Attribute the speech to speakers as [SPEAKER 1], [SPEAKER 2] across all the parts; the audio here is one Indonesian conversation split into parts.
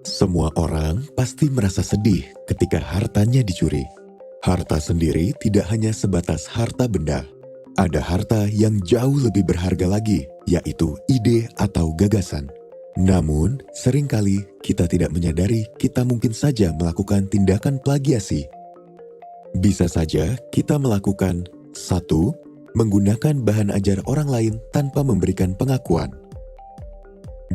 [SPEAKER 1] Semua orang pasti merasa sedih ketika hartanya dicuri. Harta sendiri tidak hanya sebatas harta benda. Ada harta yang jauh lebih berharga lagi, yaitu ide atau gagasan. Namun, seringkali kita tidak menyadari kita mungkin saja melakukan tindakan plagiasi. Bisa saja kita melakukan 1. Menggunakan bahan ajar orang lain tanpa memberikan pengakuan.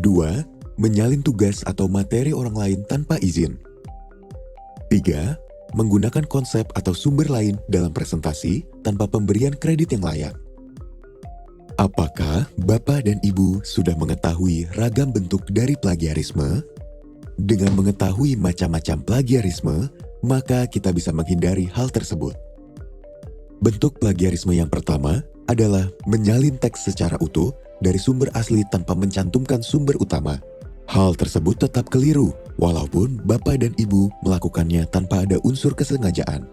[SPEAKER 1] 2. Menyalin tugas atau materi orang lain tanpa izin. 3. Menggunakan konsep atau sumber lain dalam presentasi tanpa pemberian kredit yang layak. Apakah Bapak dan Ibu sudah mengetahui ragam bentuk dari plagiarisme? Dengan mengetahui macam-macam plagiarisme, maka kita bisa menghindari hal tersebut. Bentuk plagiarisme yang pertama adalah menyalin teks secara utuh dari sumber asli tanpa mencantumkan sumber utama. Hal tersebut tetap keliru, walaupun Bapak dan Ibu melakukannya tanpa ada unsur kesengajaan.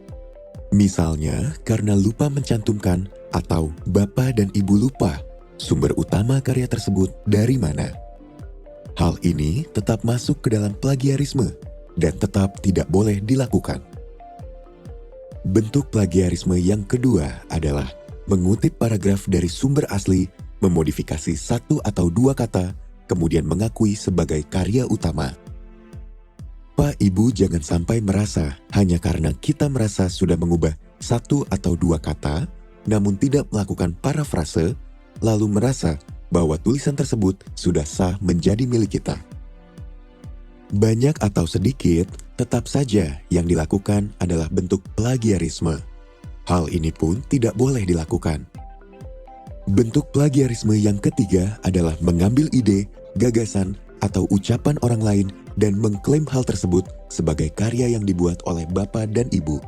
[SPEAKER 1] Misalnya, karena lupa mencantumkan atau Bapak dan Ibu lupa sumber utama karya tersebut dari mana. Hal ini tetap masuk ke dalam plagiarisme dan tetap tidak boleh dilakukan. Bentuk plagiarisme yang kedua adalah mengutip paragraf dari sumber asli, memodifikasi satu atau dua kata, kemudian mengakui sebagai karya utama. Pak Ibu jangan sampai merasa hanya karena kita merasa sudah mengubah satu atau dua kata, namun tidak melakukan parafrase, lalu merasa bahwa tulisan tersebut sudah sah menjadi milik kita. Banyak atau sedikit, tetap saja yang dilakukan adalah bentuk plagiarisme. Hal ini pun tidak boleh dilakukan. Bentuk plagiarisme yang ketiga adalah mengambil ide, gagasan, atau ucapan orang lain dan mengklaim hal tersebut sebagai karya yang dibuat oleh Bapak dan Ibu.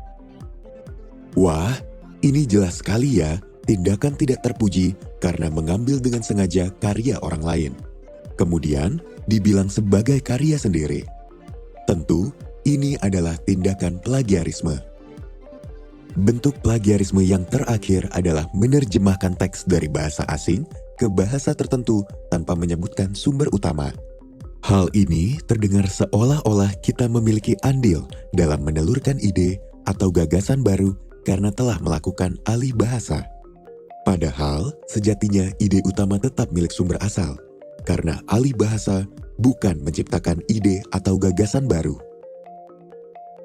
[SPEAKER 1] Wah, ini jelas sekali ya, tindakan tidak terpuji karena mengambil dengan sengaja karya orang lain. Kemudian, dibilang sebagai karya sendiri. Tentu, ini adalah tindakan plagiarisme. Bentuk plagiarisme yang terakhir adalah menerjemahkan teks dari bahasa asing ke bahasa tertentu tanpa menyebutkan sumber utama. Hal ini terdengar seolah-olah kita memiliki andil dalam menelurkan ide atau gagasan baru karena telah melakukan alih bahasa. Padahal, sejatinya ide utama tetap milik sumber asal, karena alih bahasa bukan menciptakan ide atau gagasan baru.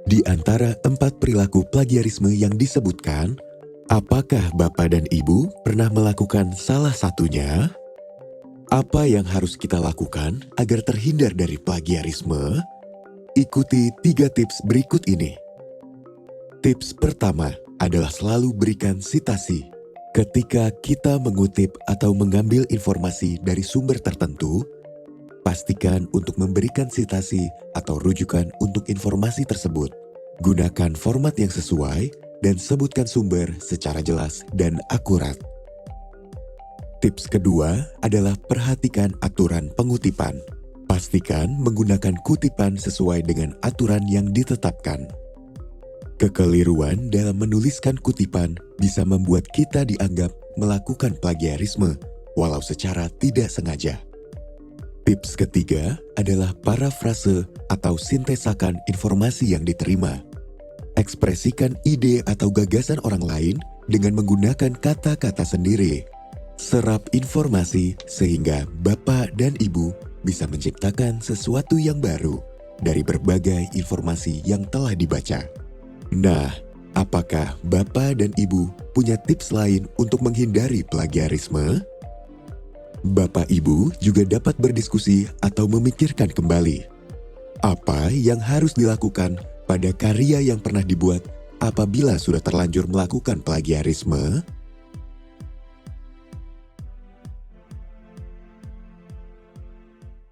[SPEAKER 1] Di antara 4 perilaku plagiarisme yang disebutkan, apakah Bapak dan Ibu pernah melakukan salah satunya? Apa yang harus kita lakukan agar terhindar dari plagiarisme? Ikuti 3 tips berikut ini. Tips pertama adalah selalu berikan sitasi. Ketika kita mengutip atau mengambil informasi dari sumber tertentu, pastikan untuk memberikan sitasi atau rujukan untuk informasi tersebut. Gunakan format yang sesuai dan sebutkan sumber secara jelas dan akurat. Tips kedua adalah perhatikan aturan pengutipan. Pastikan menggunakan kutipan sesuai dengan aturan yang ditetapkan. Kekeliruan dalam menuliskan kutipan bisa membuat kita dianggap melakukan plagiarisme, walau secara tidak sengaja. Tips ketiga adalah parafrase atau sintesakan informasi yang diterima. Ekspresikan ide atau gagasan orang lain dengan menggunakan kata-kata sendiri. Serap informasi sehingga Bapak dan Ibu bisa menciptakan sesuatu yang baru dari berbagai informasi yang telah dibaca. Nah, apakah Bapak dan Ibu punya tips lain untuk menghindari plagiarisme? Bapak Ibu juga dapat berdiskusi atau memikirkan kembali apa yang harus dilakukan pada karya yang pernah dibuat apabila sudah terlanjur melakukan plagiarisme.